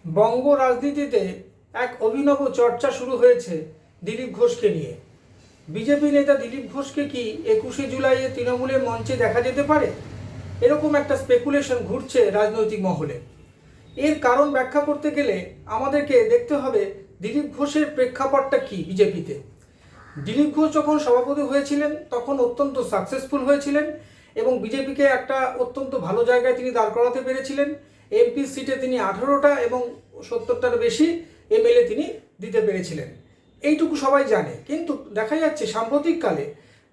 বঙ্গ রাজনীতিতে এক অভিনব চর্চা শুরু হয়েছে দিলীপ ঘোষকে নিয়ে। বিজেপি নেতা দিলীপ ঘোষকে কি 21শে জুলাইয়ে তৃণমূলের মঞ্চে দেখা যেতে পারে, এরকম একটা স্পেকুলেশন ঘুরছে রাজনৈতিক মহলে। এর কারণ ব্যাখ্যা করতে গেলে আমাদেরকে দেখতে হবে দিলীপ ঘোষের প্রেক্ষাপটটা কি বিজেপিতে। দিলীপ ঘোষ যখন সভাপতি হয়েছিলেন তখন অত্যন্ত সাকসেসফুল হয়েছিলেন এবং বিজেপিকে একটা অত্যন্ত ভালো জায়গায় তিনি দাঁড় করাতে পেরেছিলেন। এমপি সিটে তিনি 18টা এবং 70টার বেশি এমএলএ তিনি দিতে পেরেছিলেন, এইটুকু সবাই জানে। কিন্তু দেখা যাচ্ছে সাম্প্রতিককালে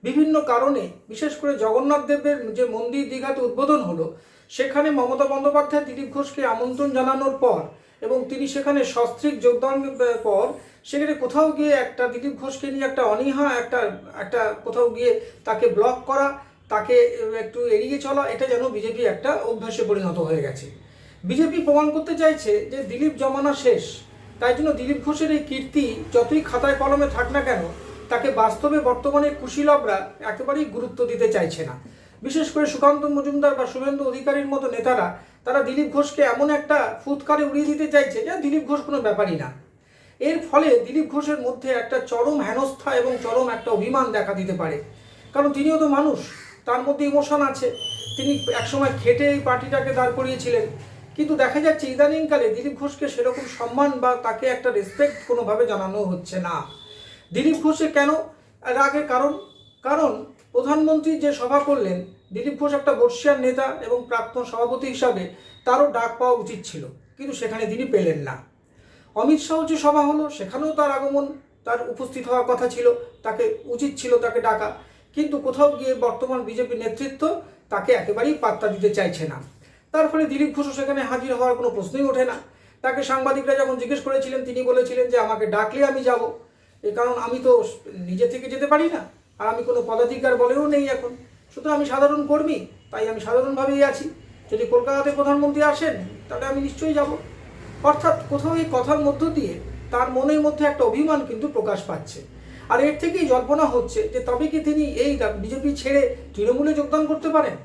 বিভিন্ন কারণে, বিশেষ করে জগন্নাথ দেবের যে মন্দির দীঘাতে উদ্বোধন হলো, সেখানে মমতা বন্দ্যোপাধ্যায় দিলীপ ঘোষকে আমন্ত্রণ জানানোর পর এবং তিনি সেখানে সস্ত্রীক যোগদানের পর সেখানে কোথাও গিয়ে একটা দিলীপ ঘোষকে নিয়ে একটা অনীহা, একটা কোথাও গিয়ে তাকে ব্লক করা, তাকে একটু এড়িয়ে চলা, এটা যেন বিজেপি একটা অভ্যাসে পরিণত হয়ে গেছে। বিজেপি প্রমাণ করতে চাইছে যে দিলীপ জমানা শেষ। তাই জন্য দিলীপ ঘোষের এই কীর্তি যতই খাতায় কলমে থাক না কেন, তাকে বাস্তবে বর্তমানে কুশীলবরা একেবারেই গুরুত্ব দিতে চাইছে না। বিশেষ করে সুকান্ত মজুমদার বা শুভেন্দু অধিকারীর মতো নেতারা, তারা দিলীপ ঘোষকে এমন একটা ফুৎকারে উড়িয়ে দিতে চাইছে যে দিলীপ ঘোষ কোনো ব্যাপারই না। এর ফলে দিলীপ ঘোষের মধ্যে একটা চরম হেনস্থা এবং চরম একটা অভিমান দেখা দিতে পারে। কারণ তিনিও তো মানুষ, তার মধ্যে ইমোশন আছে। তিনি একসময় খেটে এই পার্টিটাকে দাঁড় করিয়েছিলেন, কিন্তু দেখা যাচ্ছে ইদানিংকালে দিলীপ ঘোষকে সেরকম সম্মান বা তাকে একটা রেসপেক্ট কোনোভাবে জানানো হচ্ছে না। দিলীপ ঘোষে কেন রাগের কারণ প্রধানমন্ত্রী যে সভা করলেন, দিলীপ ঘোষ একটা বর্ষিয়ান নেতা এবং প্রাক্তন সভাপতি হিসাবে তারও ডাক পাওয়া উচিত ছিল, কিন্তু সেখানে তিনি পেলেন না। অমিত শাহ যে সভা হলো, সেখানেও তার আগমন, তার উপস্থিত হওয়ার কথা ছিল, তাকে উচিত ছিল তাকে ডাকা, কিন্তু কোথাও গিয়ে বর্তমান বিজেপি নেতৃত্ব তাকে একেবারেই পাত্তা দিতে চাইছে না। তার ফলে দিলীপ ঘোষও সেখানে হাজির হওয়ার কোনো প্রশ্নই ওঠে না। তাকে সাংবাদিকরা যখন জিজ্ঞেস করেছিলেন, তিনি বলেছিলেন যে আমাকে ডাকলে আমি যাব, কারণ আমি তো নিজে থেকে যেতে পারি না, আর আমি কোনো পদাধিকার বলেও নেই এখন, সুতরাং আমি সাধারণ কর্মী, তাই আমি সাধারণভাবেই আছি। যদি কলকাতাতে প্রধানমন্ত্রী আসেন তাহলে আমি নিশ্চয়ই যাব। অর্থাৎ কোথাও এই কথার মধ্য দিয়ে তার মনের মধ্যে একটা অভিমান কিন্তু প্রকাশ পাচ্ছে। আর এর থেকেই জল্পনা হচ্ছে যে তবে কি তিনি এই বিজেপি ছেড়ে তৃণমূলে যোগদান করতে পারেন।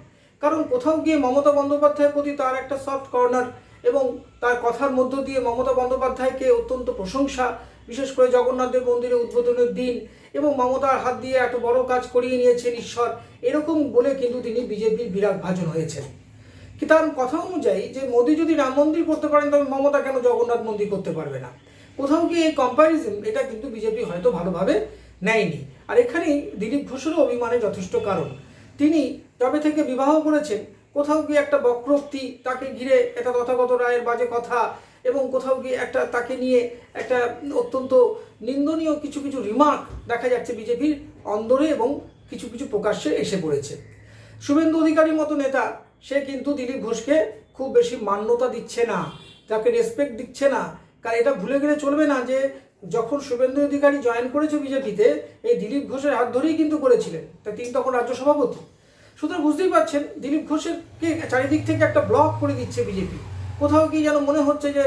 কারণ কোথাও গিয়ে মমতা বন্দ্যোপাধ্যায়ের প্রতি তার একটা সফট কর্নার এবং তার কথার মধ্য দিয়ে মমতা বন্দ্যোপাধ্যায়কে অত্যন্ত প্রশংসা, বিশেষ করে জগন্নাথদেব মন্দিরের উদ্বোধনের দিন, এবং মমতার হাত দিয়ে এত বড় কাজ করিয়ে নিয়েছেন ঈশ্বর, এরকম বলে কিন্তু তিনি বিজেপির বিরাট ভাজন হয়েছেন। কি তার কথা অনুযায়ী যে মোদী যদি রাম মন্দির করতে পারেন, তবে মমতা কেন জগন্নাথ মন্দির করতে পারবে না? কোথাও গিয়ে এই কম্প্যারিজন, এটা কিন্তু বিজেপি হয়তো ভালোভাবে নেয়নি। আর এখানেই দিলীপ ঘোষেরও অভিমানের যথেষ্ট কারণ। তিনি তবে থেকে বিবাহ করেছেন, কোথাও গিয়ে একটা বক্রোক্তি, তাকে ঘিরে একটা তথাগত রায়ের বাজে কথা, এবং কোথাও গিয়ে একটা তাকে নিয়ে একটা অত্যন্ত নিন্দনীয় কিছু কিছু রিমার্ক দেখা যাচ্ছে বিজেপির অন্দরে এবং কিছু কিছু প্রকাশ্যে এসে পড়েছে। শুভেন্দু অধিকারীর মতো নেতা, সে কিন্তু দিলীপ ঘোষকে খুব বেশি মান্যতা দিচ্ছে না, তাকে রেসপেক্ট দিচ্ছে না। কারণ এটা ভুলে গেলে চলবে না যে যখন শুভেন্দু অধিকারী জয়েন করেছে বিজেপিতে, এই দিলীপ ঘোষের হাত ধরেই কিন্তু করেছিলেন, তা তিনি তখন রাজ্য সভাপতি। সুতরাং বুঝতেই পারছেন দিলীপ ঘোষেরকে চারিদিক থেকে একটা ব্লক করে দিচ্ছে বিজেপি। কোথাও কি যেন মনে হচ্ছে যে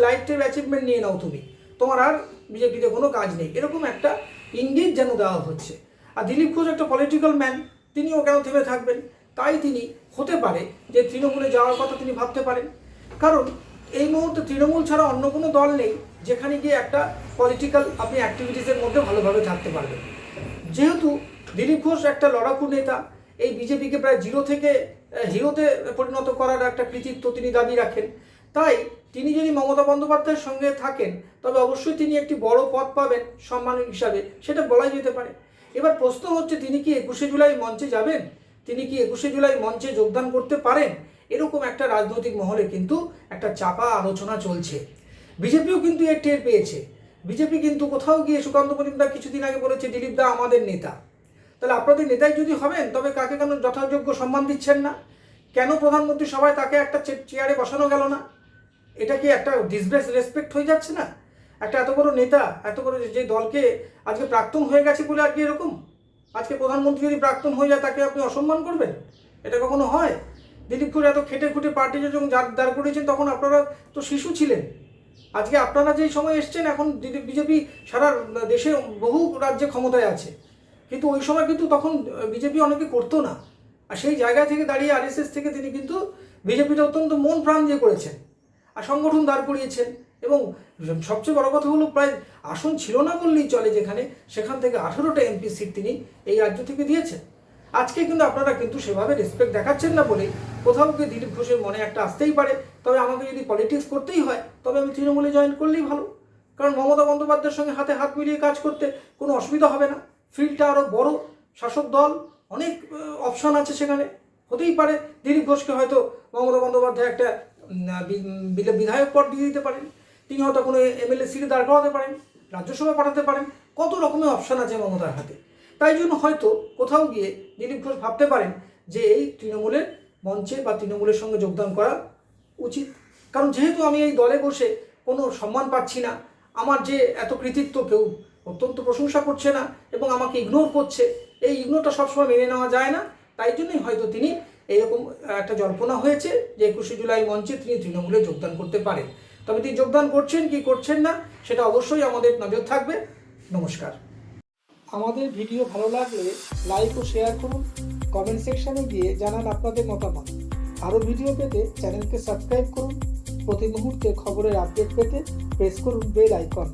লাইফ টাইম অ্যাচিভমেন্ট নিয়ে নাও তুমি, তোমার আর বিজেপিতে কোনো কাজ নেই, এরকম একটা ইঙ্গিত যেন দেওয়া হচ্ছে। আর দিলীপ ঘোষ একটা পলিটিক্যাল ম্যান, তিনিও কেন থেমে থাকবেন? তাই তিনি হতে পারে যে তৃণমূলে যাওয়ার কথা তিনি ভাবতে পারেন। কারণ এই মুহূর্তে তৃণমূল ছাড়া অন্য কোনো দল নেই যেখানে গিয়ে একটা পলিটিক্যাল আপনি অ্যাক্টিভিটিসের মধ্যে ভালোভাবে থাকতে পারবেন। যেহেতু দিলীপ ঘোষ একটা লড়াকু নেতা, এই বিজেপিকে প্রায় জিরো থেকে হিরোতে পরিণত করার একটা কৃতিত্ব তিনি দাবি রাখেন, তাই তিনি যদি মমতা বন্দ্যোপাধ্যায়ের সঙ্গে থাকেন তবে অবশ্যই তিনি একটি বড় পদ পাবেন সম্মান হিসাবে, সেটা বলাই যেতে পারে। এবার প্রশ্ন হচ্ছে, তিনি কি 21শে জুলাই মঞ্চে যাবেন? তিনি কি 21শে জুলাই মঞ্চে যোগদান করতে পারেন? এরকম একটা রাজনৈতিক মহলে কিন্তু একটা চাপা আলোচনা চলছে। বিজেপিও কিন্তু এর টের পেয়েছে। বিজেপি কিন্তু কোথাও গিয়ে সুকান্ত মজুমদার কিছুদিন আগে বলেছে দিলীপ দা আমাদের নেতা। তাহলে আপনাদের নেতাই যদি হবেন, তবে কাকে কেন যথাযোগ্য সম্মান দিচ্ছেন না? কেন প্রধানমন্ত্রী সভায় তাকে একটা চেয়ারে বসানো গেল না? এটা কি একটা ডিসরেসপেক্ট হয়ে যাচ্ছে না? একটা এত বড় নেতা, এত বড় যে দলকে আজকে প্রাক্তন হয়ে গেছে বলে আজকে এরকম, আজকে প্রধানমন্ত্রী যদি প্রাক্তন হয়ে যায় তাকে আপনি অসম্মান করবেন? এটা কখনো হয়? দিলীপ ঘোষ এত খেটে খুঁটে পার্টি যখন দাঁড় করিয়েছেন তখন আপনারা তো শিশু ছিলেন। আজকে আপনারা যেই সময় এসছেন, এখন বিজেপি সারা দেশে বহু রাজ্যে ক্ষমতায় আছে, কিন্তু ওই সময় কিন্তু তখন বিজেপি অনেকে করতো না। আর সেই জায়গা থেকে দাঁড়িয়ে আরএসএস থেকে তিনি কিন্তু বিজেপিটা অত্যন্ত মন প্রাণ দিয়ে করেছেন। সংগঠন দাঁড় করিয়েছেন এবং সবচেয়ে বড় কথা হলো প্রায় আসন ছিল না বললেই চলে, যেখানে সেখান থেকে 18টা এমপি সিট তিনি এই রাজ্য থেকে দিয়েছেন। আজকে কিন্তু আপনারা কিন্তু সেভাবে রেসপেক্ট দেখাচ্ছেন না বলে কোথাও গিয়ে দিলীপ ঘোষের মনে একটা আসতেই পারে, তবে আমাকে যদি পলিটিক্স করতেই হয় তবে আমি তৃণমূলে জয়েন করলেই ভালো, কারণ মমতা বন্দ্যোপাধ্যায়ের সঙ্গে হাতে হাত মিলিয়ে কাজ করতে কোনো অসুবিধা হবে না। ফিল্ডটা আরও বড়, শাসক দল, অনেক অপশন আছে সেখানে। হতেই পারে দিলীপ ঘোষকে হয়তো মমতা বন্দ্যোপাধ্যায় একটা বিধায়ক পদ দিয়ে দিতে পারেন, তিনি হয়তো কোনো এমএলএ সিটে দাঁড় করাতে পারেন, রাজ্যসভা পাঠাতে পারেন, কত রকমের অপশান আছে মমতার হাতে। তাই জন্য হয়তো কোথাও গিয়ে দিলীপ ঘোষ ভাবতে পারেন যে এই তৃণমূলের মঞ্চে বা তৃণমূলের সঙ্গে যোগদান করা উচিত, কারণ যেহেতু আমি এই দলে বসে কোনো সম্মান পাচ্ছি না, আমার যে এত কৃতিত্ব কেউ অত্যন্ত প্রশংসা করছে না এবং আমাকে ইগনোর করছে, এই ইগনোরটা সবসময় মেনে নেওয়া যায় না। তাই জন্যই হয়তো তিনি এইরকম একটা জল্পনা হয়েছে যে 21শে জুলাই মঞ্চে তিনি তৃণমূলে যোগদান করতে পারেন। তবে তিনি যোগদান করছেন কি করছেন না সেটা অবশ্যই আমাদের নজর থাকবে। নমস্কার। আমাদের ভিডিও ভালো লাগলে লাইক ও শেয়ার করুন, কমেন্ট সেকশনে গিয়ে জানান আপনাদের মতামত। আরও ভিডিও পেতে চ্যানেলকে সাবস্ক্রাইব করুন। প্রতি মুহূর্তে খবরের আপডেট পেতে প্রেস করুন বেল আইকন।